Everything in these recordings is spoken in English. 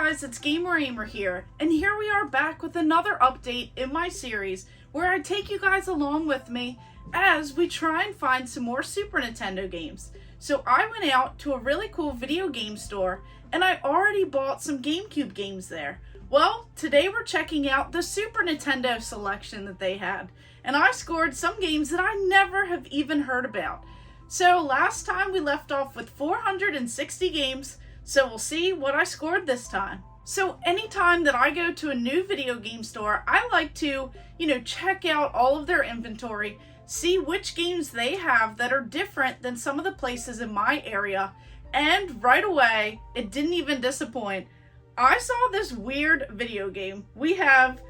guys, it's Ahmer here, and here we are back with another update in my series where I take you guys along with me as we try and find some more Super Nintendo games. So I went out to a really cool video game store and I already bought some GameCube games there. Well, today we're checking out the Super Nintendo selection that they had, and I scored some games that I never have even heard about. So last time we left off with 460 games, so we'll see what I scored this time. So anytime that I go to a new video game store, I like to, check out all of their inventory, see which games they have that are different than some of the places in my area, and right away, it didn't even disappoint. I saw this weird video game. We have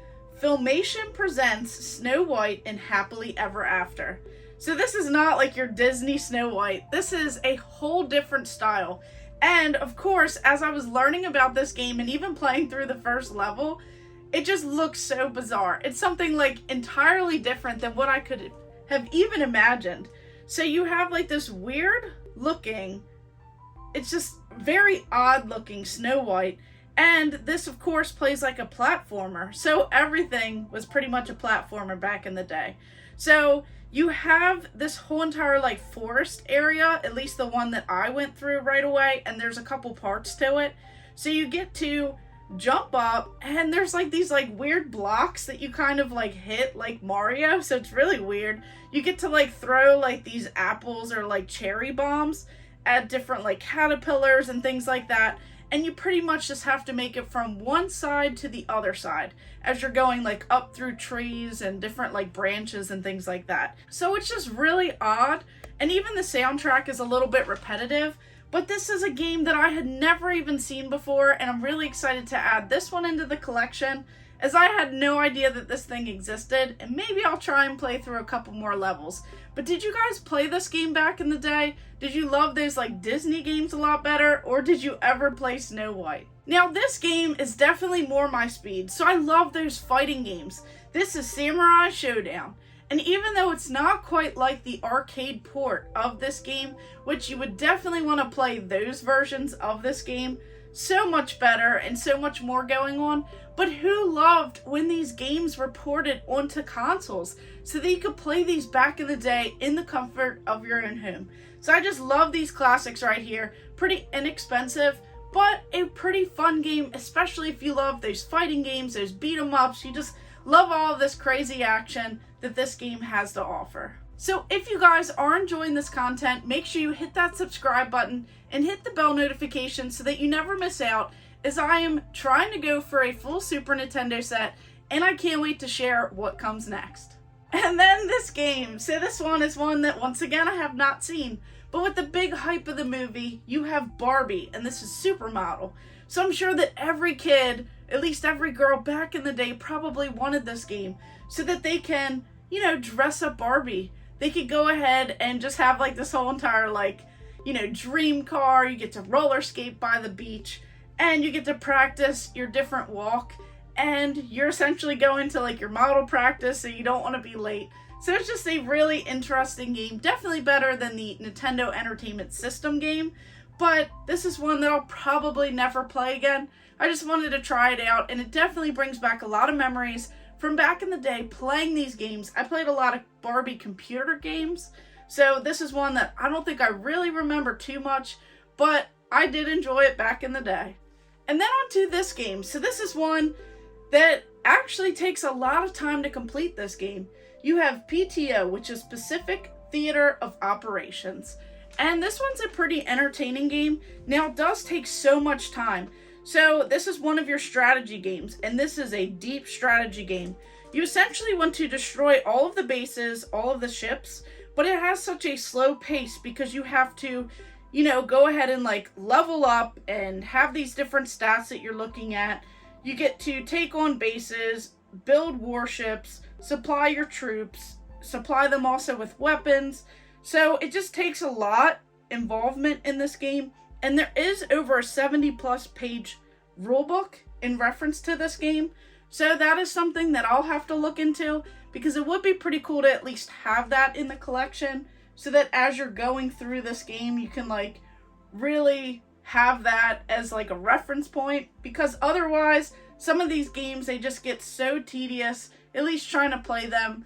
Filmation Presents Snow White and Happily Ever After. So this is not like your Disney Snow White. This is a whole different style. And of course, as I was learning about this game and even playing through the first level, it just looks so bizarre. It's something like entirely different than what I could have even imagined. So you have like this weird looking, it's just very odd looking Snow White. And this of course plays like a platformer. So everything was pretty much a platformer back in the day. So you have this whole entire like forest area, at least the one that I went through right away, and there's a couple parts to it. So you get to jump up and there's like these like weird blocks that you kind of like hit like Mario, so it's really weird. You get to like throw like these apples or like cherry bombs at different like caterpillars and things like that. And you pretty much just have to make it from one side to the other side as you're going like up through trees and different like branches and things like that. So it's just really odd, and even the soundtrack is a little bit repetitive, but this is a game that I had never even seen before, and I'm really excited to add this one into the collection as I had no idea that this thing existed, and maybe I'll try and play through a couple more levels. But did you guys play this game back in the day? Did you love those like Disney games a lot better, or did you ever play Snow White? Now this game is definitely more my speed, so I love those fighting games. This is Samurai Showdown, and even though it's not quite like the arcade port of this game, which you would definitely want to play those versions of this game, so much better and so much more going on. But who loved when these games were ported onto consoles so that you could play these back in the day in the comfort of your own home? So I just love these classics right here. Pretty inexpensive, but a pretty fun game, especially if you love those fighting games, those beat 'em ups. You just love all of this crazy action that this game has to offer. So if you guys are enjoying this content, make sure you hit that subscribe button and hit the bell notification so that you never miss out, as I am trying to go for a full Super Nintendo set, and I can't wait to share what comes next. And then this game. So this one is one that once again I have not seen, but with the big hype of the movie, you have Barbie, and this is Supermodel. So I'm sure that every kid, at least every girl back in the day, probably wanted this game so that they can, dress up Barbie. They could go ahead and just have like this whole entire like, dream car. You get to roller skate by the beach, and you get to practice your different walk, and you're essentially going to like your model practice so you don't want to be late. So it's just a really interesting game, definitely better than the Nintendo Entertainment System game, but this is one that I'll probably never play again. I just wanted to try it out, and it definitely brings back a lot of memories from back in the day playing these games. I played a lot of Barbie computer games, so this is one that I don't think I really remember too much, but I did enjoy it back in the day. And then on to this game. So this is one that actually takes a lot of time to complete this game. You have PTO, which is Pacific Theater of Operations. And this one's a pretty entertaining game. Now, it does take so much time. So this is one of your strategy games, and this is a deep strategy game. You essentially want to destroy all of the bases, all of the ships, but it has such a slow pace because you have to, go ahead and like level up and have these different stats that you're looking at. You get to take on bases, build warships, supply your troops, supply them also with weapons. So it just takes a lot involvement in this game. And there is over a 70+ page rulebook in reference to this game. So that is something that I'll have to look into, because it would be pretty cool to at least have that in the collection so that as you're going through this game, you can like really have that as like a reference point, because otherwise some of these games, they just get so tedious, at least trying to play them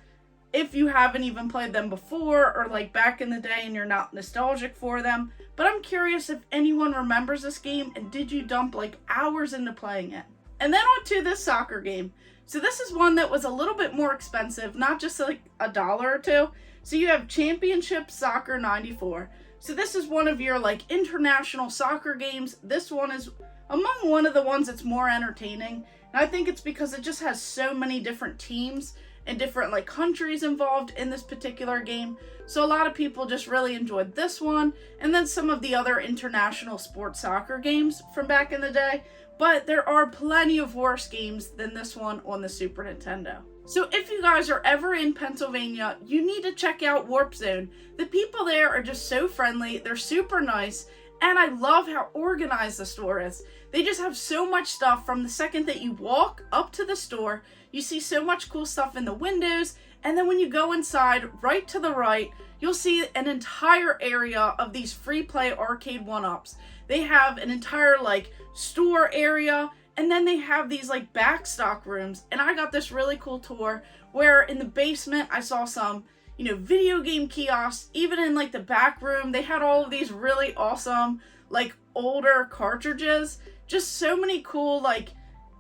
if you haven't even played them before or like back in the day and you're not nostalgic for them. But I'm curious if anyone remembers this game, and did you dump like hours into playing it? And then on to this soccer game. So this is one that was a little bit more expensive, not just like $1 or $2. So you have Championship Soccer 94. So this is one of your like international soccer games. This one is among one of the ones that's more entertaining. And I think it's because it just has so many different teams and different like countries involved in this particular game. So a lot of people just really enjoyed this one, and then some of the other international sports soccer games from back in the day. But there are plenty of worse games than this one on the Super Nintendo. So if you guys are ever in Pennsylvania, you need to check out Warp Zone. The people there are just so friendly, they're super nice, and I love how organized the store is. They just have so much stuff from the second that you walk up to the store. You see so much cool stuff in the windows, and then when you go inside, right to the right, you'll see an entire area of these free play arcade 1-ups. They have an entire like store area, and then they have these like back stock rooms. And I got this really cool tour where in the basement I saw some, video game kiosks. Even in like the back room, they had all of these really awesome like older cartridges. Just so many cool like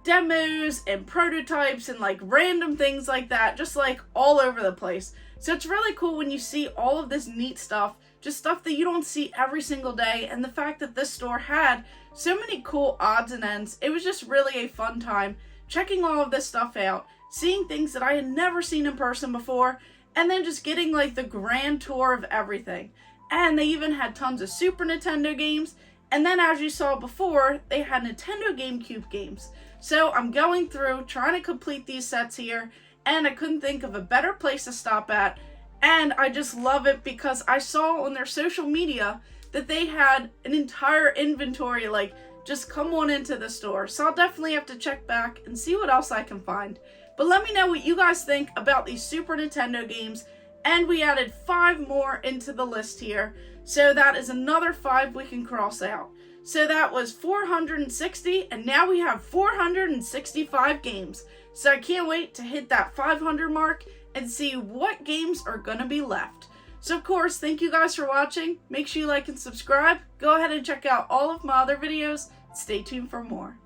demos and prototypes and like random things like that, just like all over the place. So it's really cool when you see all of this neat stuff, just stuff that you don't see every single day. And the fact that this store had so many cool odds and ends, it was just really a fun time checking all of this stuff out, seeing things that I had never seen in person before, and then just getting like the grand tour of everything. And they even had tons of Super Nintendo games. And then as you saw before, they had Nintendo GameCube games. So I'm going through trying to complete these sets here, and I couldn't think of a better place to stop at. And I just love it because I saw on their social media that they had an entire inventory, like just come on into the store. So I'll definitely have to check back and see what else I can find. But let me know what you guys think about these Super Nintendo games. And we added 5 more into the list here. So that is another 5 we can cross out. So that was 460, and now we have 465 games. So I can't wait to hit that 500 mark and see what games are going to be left. So of course, thank you guys for watching. Make sure you like and subscribe. Go ahead and check out all of my other videos. Stay tuned for more.